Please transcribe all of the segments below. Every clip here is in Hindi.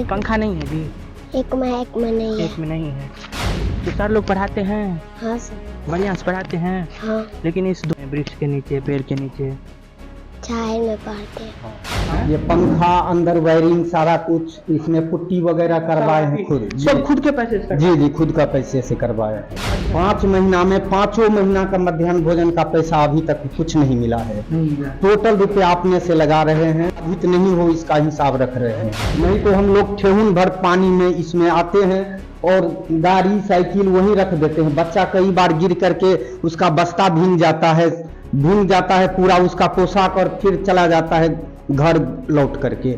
पंखा नहीं है जी? एक में नहीं है। एक में नहीं है। तो सर लोग पढ़ाते हैं? हाँ सर। बढ़िया से पढ़ाते हैं? हाँ। लेकिन इस वृक्ष के नीचे, पेड़ के नीचे छाया में पढ़ते हैं। ये पंखा, अंदर वायरिंग, सारा कुछ इसमें पुट्टी वगैरह करवाए हैं खुद। सब खुद के पैसे से? जी जी, खुद का पैसे से करवाया है। 5 महीना में 5 महीना का मध्याह्न भोजन का पैसा अभी तक कुछ नहीं मिला है। टोटल रुपया अपने से लगा रहे हैं, अभी तो नहीं हो इसका हिसाब रख रहे हैं। नहीं तो हम लोग ठेहुन भर पानी में इसमें आते हैं और गाड़ी साइकिल वहीं रख देते हैं। बच्चा कई बार गिर करके उसका बस्ता भीग जाता है पूरा उसका पोशाक, और फिर चला जाता है घर लौट करके।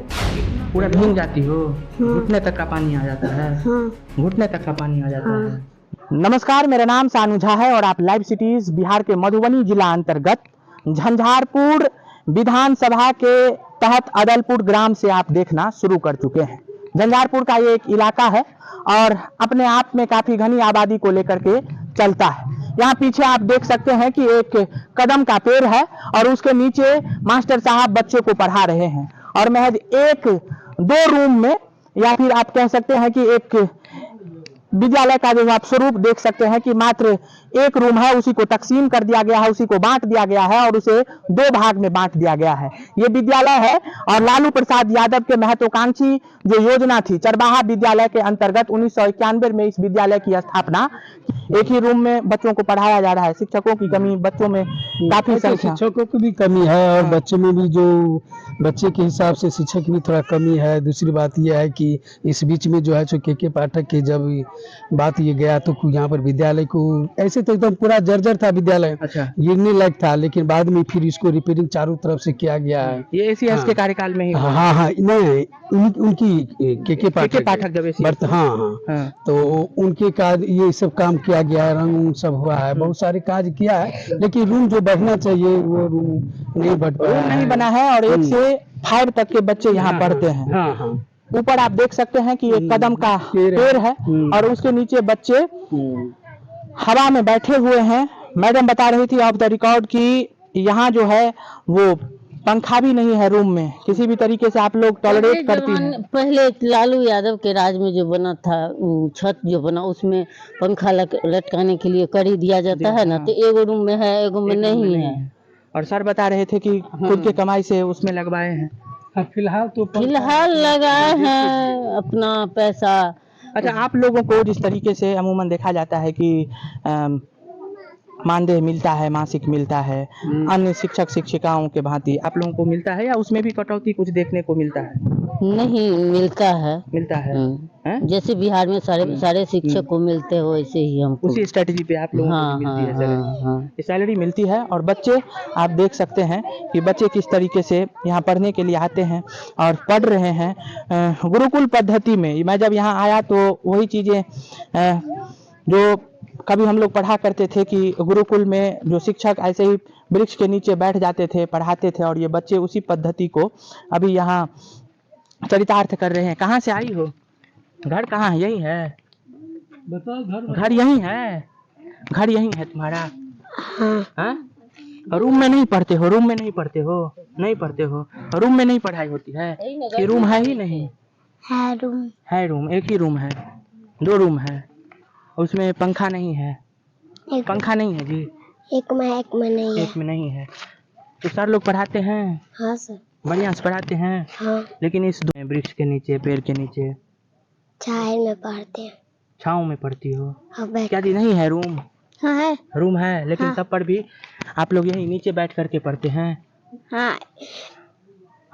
पूरा भीग जाती हो? घुटने तक का पानी आ जाता है? घुटने तक का पानी आ जाता है। नमस्कार, मेरा नाम सानू झा है और आप लाइव सिटीज बिहार के मधुबनी जिला अंतर्गत झंझारपुर विधानसभा के तहत अदलपुर ग्राम से आप देखना शुरू कर चुके हैं। झंझारपुर का ये एक इलाका है और अपने आप में काफी घनी आबादी को लेकर के चलता है। यहाँ पीछे आप देख सकते हैं कि एक कदम का पेड़ है और उसके नीचे मास्टर साहब बच्चे को पढ़ा रहे हैं और महज 1-2 रूम में, या फिर आप कह सकते हैं कि एक विद्यालय का जो आप स्वरूप देख सकते हैं कि मात्र 1 रूम है, उसी को तकसीम कर दिया गया है, उसी को बांट दिया गया है और उसे 2 भाग में बांट दिया गया है। ये विद्यालय है और लालू प्रसाद यादव के महत्वाकांक्षी जो योजना थी चरबाहा विद्यालय के अंतर्गत 1991 में इस विद्यालय की स्थापना। एक ही रूम में बच्चों को पढ़ाया जा रहा है। शिक्षकों की कमी, बच्चों में काफी संख्या, शिक्षकों की भी कमी है और बच्चों में भी जो बच्चे के हिसाब से शिक्षक भी थोड़ा कमी है। दूसरी बात यह है कि इस बीच में जो है जो के पाठक के जब बात ये गया तो यहाँ पर विद्यालय को ऐसे तो एकदम पूरा जर्जर था विद्यालय, अच्छा, गिरने लायक था, लेकिन बाद में फिर इसको रिपेयरिंग चारों तरफ से किया गया है। ये ACS के कार्यकाल में ही? हाँ, नहीं उनकी के पाठक जब हाँ, तो उनके काज ये सब काम किया गया है, रंग सब हुआ है, बहुत सारे काज किया है, लेकिन रूम जो बढ़ना चाहिए वो रूम नहीं बढ़ पाया, नहीं बना है और 1 से 5 तक के बच्चे यहाँ पढ़ते हैं। हाँ। ऊपर आप देख सकते हैं कि एक कदम का पेड़ है और उसके नीचे बच्चे हवा में बैठे हुए हैं। मैडम बता रही थी ऑफ द रिकॉर्ड कि यहाँ जो है वो पंखा भी नहीं है रूम में, किसी भी तरीके से आप लोग टॉलरेट करती हैं। पहले लालू यादव के राज में जो बना था छत जो बना, उसमें पंखा लटकाने के लिए कड़ी दिया जाता है ना, तो 1 रूम में है, 1 में नहीं है। और सर बता रहे थे कि खुद के कमाई से उसमें लगवाए हैं। फिलहाल लगाए हैं अपना पैसा। अच्छा, आप लोगों को जिस तरीके से अमूमन देखा जाता है कि मानदेय मिलता है, मासिक मिलता है, अन्य शिक्षक शिक्षिकाओं के भांति आप लोगों को मिलता है या उसमें भी कटौती कुछ देखने को मिलता है? नहीं मिलता है। जैसे बिहार में सारे शिक्षक को मिलते हो वैसे ही हमको उसी स्ट्रेटजी पे आप लोगों को मिलती है सैलरी? सैलरी मिलती है और बच्चे आप देख सकते हैं कि बच्चे किस तरीके से यहाँ पढ़ने के लिए आते हैं और पढ़ रहे हैं गुरुकुल पद्धति में। मैं जब यहाँ आया तो वही चीजें जो कभी हम लोग पढ़ा करते थे कि गुरुकुल में जो शिक्षक ऐसे ही वृक्ष के नीचे बैठ जाते थे, पढ़ाते थे, और ये बच्चे उसी पद्धति को अभी यहाँ चरितार्थ कर रहे हैं। कहाँ से आई हो? घर कहाँ है? यही है? बताओ। घर यही है? घर यही है तुम्हारा? हाँ। रूम में नहीं पढ़ते हो? रूम में नहीं पढ़ते हो? नहीं पढ़ते हो? रूम में नहीं पढ़ाई होती है कि रूम है ही नहीं? है रूम। 1 ही रूम है? 2 रूम है? उसमें पंखा नहीं है? पंखा नहीं है जी? एक में नहीं है। 1 में नहीं है। तो सर लोग पढ़ाते हैं? हाँ सर। बढ़िया से पढ़ाते हैं? हाँ। लेकिन इस वृक्ष के नीचे, पेड़ के नीचे छाया में पढ़ते हैं। छाँव में पढ़ती हो? हाँ, क्या जी नहीं है रूम? हाँ है। रूम है, लेकिन तब पर भी आप लोग यही नीचे बैठ करके पढ़ते हैं?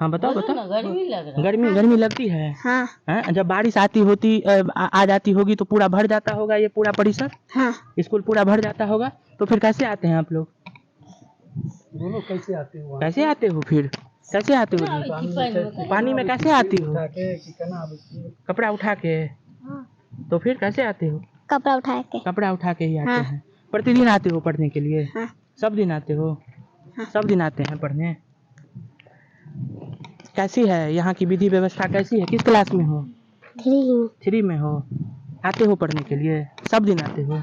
हाँ बताओ। गर्मी लगती है? हाँ। जब बारिश आ जाती होगी तो पूरा भर जाता होगा ये पूरा परिसर? हाँ। स्कूल पूरा भर जाता होगा, तो फिर कैसे आते हैं आप लोग? दोनों कैसे आते हो? कैसे आते हो फिर? कैसे आते हो? पानी में कैसे आती हो? कपड़ा उठा के? तो फिर कैसे आते हो? कपड़ा उठा के ही आते हैं। प्रतिदिन आते हो पढ़ने के लिए? सब दिन आते हो? सब दिन आते हैं पढ़ने? कैसी है यहाँ की विधि व्यवस्था, कैसी है? किस क्लास में हो? 3 में हो? आते हो पढ़ने के लिए? सब दिन आते हो?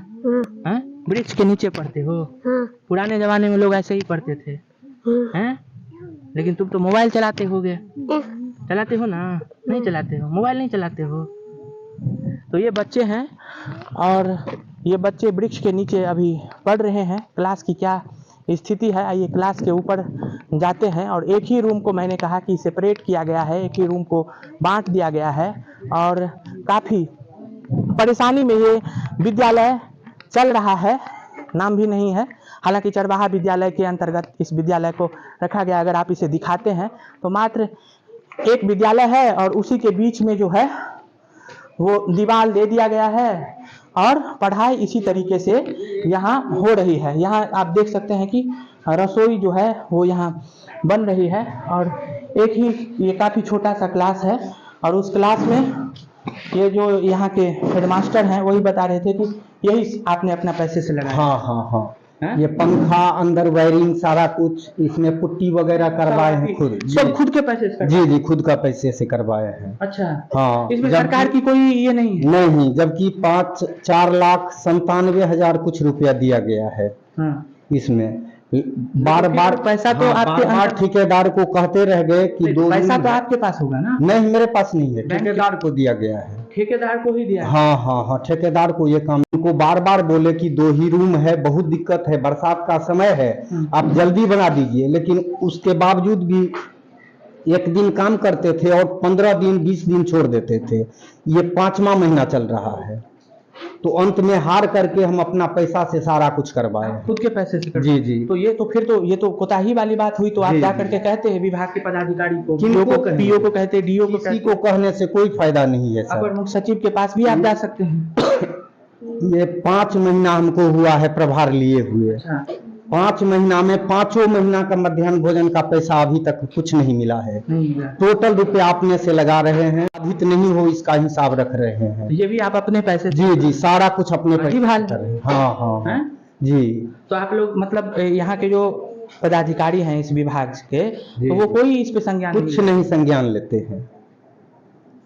वृक्ष के नीचे पढ़ते हो? पुराने जमाने में लोग ऐसे ही पढ़ते थे हैं? लेकिन तुम तो मोबाइल चलाते होगे, चलाते हो ना? नहीं चलाते हो, मोबाइल नहीं चलाते हो? तो ये बच्चे हैं और ये बच्चे वृक्ष के नीचे अभी पढ़ रहे हैं। क्लास की क्या स्थिति है, आइए क्लास के ऊपर जाते हैं। और एक ही रूम को मैंने कहा कि सेपरेट किया गया है, एक ही रूम को बांट दिया गया है और काफ़ी परेशानी में ये विद्यालय चल रहा है। नाम भी नहीं है, हालांकि चरवाहा विद्यालय के अंतर्गत इस विद्यालय को रखा गया। अगर आप इसे दिखाते हैं तो मात्र एक विद्यालय है और उसी के बीच में जो है वो दीवार दे दिया गया है और पढ़ाई इसी तरीके से यहाँ हो रही है। यहाँ आप देख सकते हैं कि रसोई जो है वो यहाँ बन रही है और एक ही ये काफ़ी छोटा सा क्लास है और उस क्लास में ये जो यहाँ के हेडमास्टर हैं वही बता रहे थे कि यही आपने अपना पैसे से लगाया। हाँ हाँ हाँ, ये पंखा, अंदर वायरिंग, सारा कुछ, इसमें पुट्टी वगैरह करवाए हैं खुद। सब खुद के पैसे से? जी जी, खुद का पैसे से करवाए हैं। अच्छा हाँ, इसमें सरकार की कोई ये नहीं है? नहीं, जबकि 4,97,000 कुछ रुपया दिया गया है। हाँ। इसमें बार बार पैसा तो आपके बार ठेकेदार को कहते रह गए कि पैसा तो आपके पास होगा ना? नहीं, मेरे पास नहीं है, ठेकेदार को दिया गया है। ठेकेदार को ही दिया? हाँ हाँ हाँ, ठेकेदार को ये काम। उनको बार बार बोले कि 2 ही रूम है, बहुत दिक्कत है, बरसात का समय है, आप जल्दी बना दीजिए, लेकिन उसके बावजूद भी एक दिन काम करते थे और 15 दिन 20 दिन छोड़ देते थे। ये 5वां महीना चल रहा है, तो अंत में हार करके हम अपना पैसा से सारा कुछ करवाए, खुद के पैसे से जी जी। तो ये तो फिर तो ये तो कोताही वाली बात हुई। तो आप जा करके कहते हैं विभाग के पदाधिकारी को, पीओ को कहते, डीओ को, किसी को कहने से कोई फायदा नहीं है सर। अपर मुख्य सचिव के पास भी आप जा सकते हैं। ये 5 महीना हमको हुआ है प्रभार लिए हुए। 5 महीना में 5 महीना का मध्याह्न भोजन का पैसा अभी तक कुछ नहीं मिला है। टोटल रुपया अपने से लगा रहे हैं, अधिक नहीं हो इसका हिसाब रख रहे हैं। ये भी आप अपने पैसे? जी जी, सारा कुछ अपने पैसे कर रहे हैं। हाँ हाँ जी। तो आप लोग मतलब यहाँ के जो पदाधिकारी हैं इस विभाग के, तो वो कोई इस पे संज्ञान कुछ नहीं संज्ञान लेते हैं,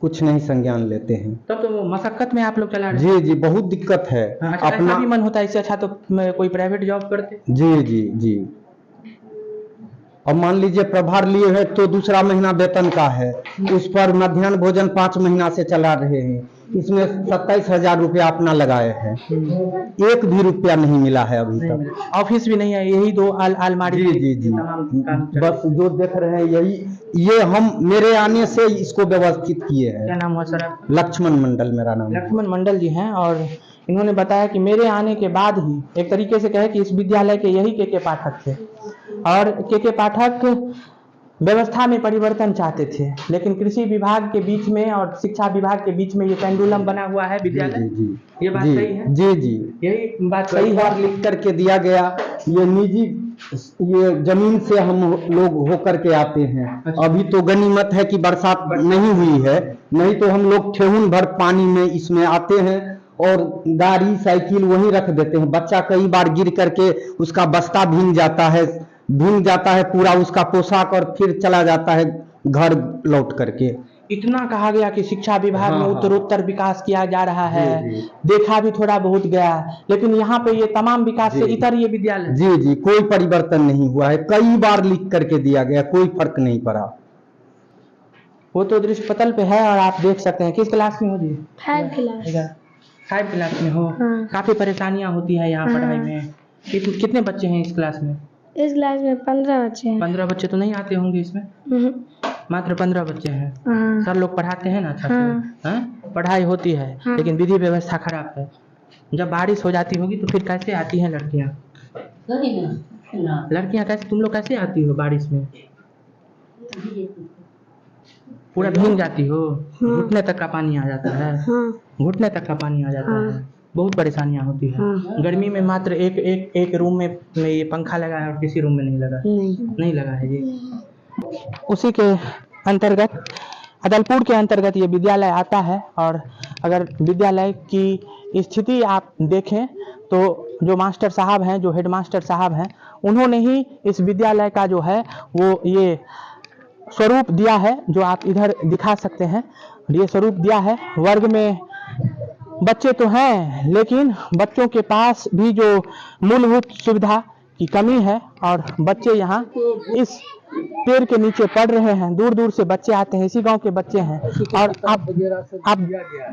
कुछ नहीं संज्ञान लेते हैं। तब तो मशक्कत में आप लोग चला रहे जी जी, बहुत दिक्कत है। अपना भी मन होता है, इससे अच्छा तो कोई प्राइवेट जॉब करते। जी जी जी। अब मान लीजिए प्रभार लिए हैं तो दूसरा महीना वेतन का है, उस पर मध्याह्न भोजन 5 महीना से चला रहे हैं, इसमें 27,000 रुपया अपना लगाए हैं, एक भी रुपया नहीं मिला है अभी तक। ऑफिस भी नहीं है, यही 2 अलमारी। जी जी जी, बस जो देख रहे हैं यही, ये हम मेरे आने से इसको व्यवस्थित किए हैं। क्या नाम हुआ सर आप? लक्ष्मण मंडल मेरा नाम। लक्ष्मण मंडल जी हैं और इन्होंने बताया कि मेरे आने के बाद ही, एक तरीके से कहे कि इस विद्यालय के यही के पाठक थे और के पाठक व्यवस्था में परिवर्तन चाहते थे, लेकिन कृषि विभाग के बीच में और शिक्षा विभाग के बीच में ये पेंडुलम बना हुआ है विद्यालय। जी, ये बात जी, सही है? जी जी, यही बात कई सही बार है। लिख करके दिया गया, ये निजी, ये जमीन से हम लोग होकर के आते हैं। अभी तो गनीमत है कि बरसात नहीं हुई है, नहीं तो हम लोग ठेहुन भर पानी में इसमें आते हैं और गाड़ी साइकिल वहीं रख देते हैं। बच्चा कई बार गिर करके उसका बस्ता भीग जाता है पूरा उसका पोशाक, और फिर चला जाता है घर लौट करके। इतना कहा गया कि शिक्षा विभाग में उत्तरोत्तर विकास किया जा रहा है, देखा भी थोड़ा बहुत गया, लेकिन यहाँ पे ये तमाम विकास से इतर ये विद्यालय। जी जी, कोई परिवर्तन नहीं हुआ है, कई बार लिख करके दिया गया, कोई फर्क नहीं पड़ा। वो तो दृश्य पटल पे है और आप देख सकते हैं। किस क्लास में हो जी? 5 क्लास। 5 क्लास में हो। काफी परेशानियां होती है यहाँ पढ़ाई में। कितने बच्चे हैं इस क्लास में? इस क्लास में 15 बच्चे हैं। 15 बच्चे तो नहीं आते होंगे इसमें? मात्र 15 बच्चे हैं। सर लोग पढ़ाते हैं ना अच्छा से? पढ़ाई होती है, लेकिन विधि व्यवस्था खराब है। जब बारिश हो जाती होगी तो फिर कैसे आती हैं लड़कियाँ? लड़कियाँ कैसे, तुम लोग कैसे आती हो बारिश में? पूरा भीग जाती हो? घुटने तक का पानी आ जाता है? घुटने तक का पानी आ जाता है। बहुत परेशानियां होती है। गर्मी में मात्र एक रूम में ये पंखा लगा है और किसी रूम में नहीं लगा? नहीं लगा है जी। उसी के अंतर्गत, अदलपुर के अंतर्गत ये विद्यालय आता है और अगर विद्यालय की स्थिति आप देखें तो जो मास्टर साहब हैं, जो हेडमास्टर साहब हैं, उन्होंने ही इस विद्यालय का जो है वो ये स्वरूप दिया है, जो आप इधर दिखा सकते हैं। ये स्वरूप दिया है। वर्ग में बच्चे तो हैं, लेकिन बच्चों के पास भी जो मूलभूत सुविधा की कमी है और बच्चे यहाँ इस पेड़ के नीचे पढ़ रहे हैं। दूर दूर से बच्चे आते हैं, इसी गांव के बच्चे हैं। और आप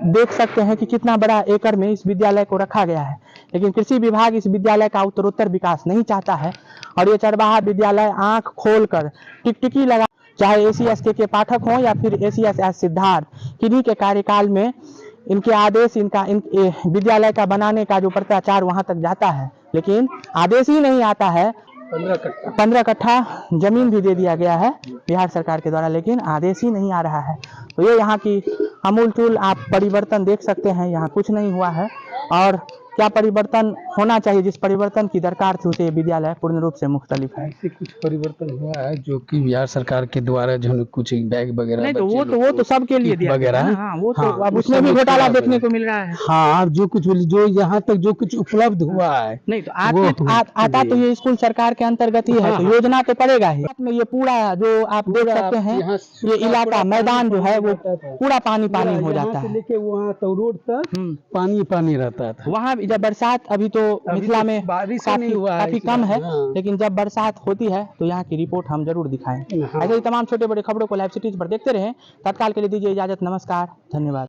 देख सकते हैं कि कितना बड़ा एकड़ में इस विद्यालय को रखा गया है, लेकिन कृषि विभाग इस विद्यालय का उत्तरोत्तर विकास नहीं चाहता है। और ये चरवाहा विद्यालय आंख खोलकर टिकटिकी लगा, चाहे ACS के पाठक हों या फिर ACS सिद्धार्थ, किन्हीं के कार्यकाल में इनके आदेश विद्यालय का बनाने का जो प्रचार वहां तक जाता है, लेकिन आदेश ही नहीं आता है। 15 कट्ठा जमीन भी दे दिया गया है बिहार सरकार के द्वारा, लेकिन आदेश ही नहीं आ रहा है। तो ये यहाँ की अमूलचूल आप परिवर्तन देख सकते हैं, यहाँ कुछ नहीं हुआ है। और क्या परिवर्तन होना चाहिए, जिस परिवर्तन की दरकार थी उसे विद्यालय पूर्ण रूप से मुख्तलिफ है। ऐसे कुछ परिवर्तन हुआ है जो कि बिहार सरकार के द्वारा जो कुछ बैग वगैरह नहीं, तो वो तो सबके लिए दिया वगैरह है। हाँ, वो तो अब उसमें भी घोटाला देखने को मिल रहा है। हाँ, जो कुछ जो यहाँ तक जो कुछ उपलब्ध हुआ है, नहीं तो आता तो ये स्कूल सरकार के अंतर्गत ही है, तो योजना तो पड़ेगा ही। में ये पूरा जो आप देख सकते हैं, ये इलाका मैदान जो है वो पूरा पानी हो जाता है, लेके वहाँ तो रोड तक पानी रहता था। वहाँ जब बरसात, अभी तो मिथिला में काफी कम है, लेकिन जब बरसात होती है तो यहाँ की रिपोर्ट हम जरूर दिखाएं। ऐसे ही तमाम छोटे बड़े खबरों को लाइव सिटीज पर देखते रहें। तत्काल के लिए दीजिए इजाजत। नमस्कार, धन्यवाद।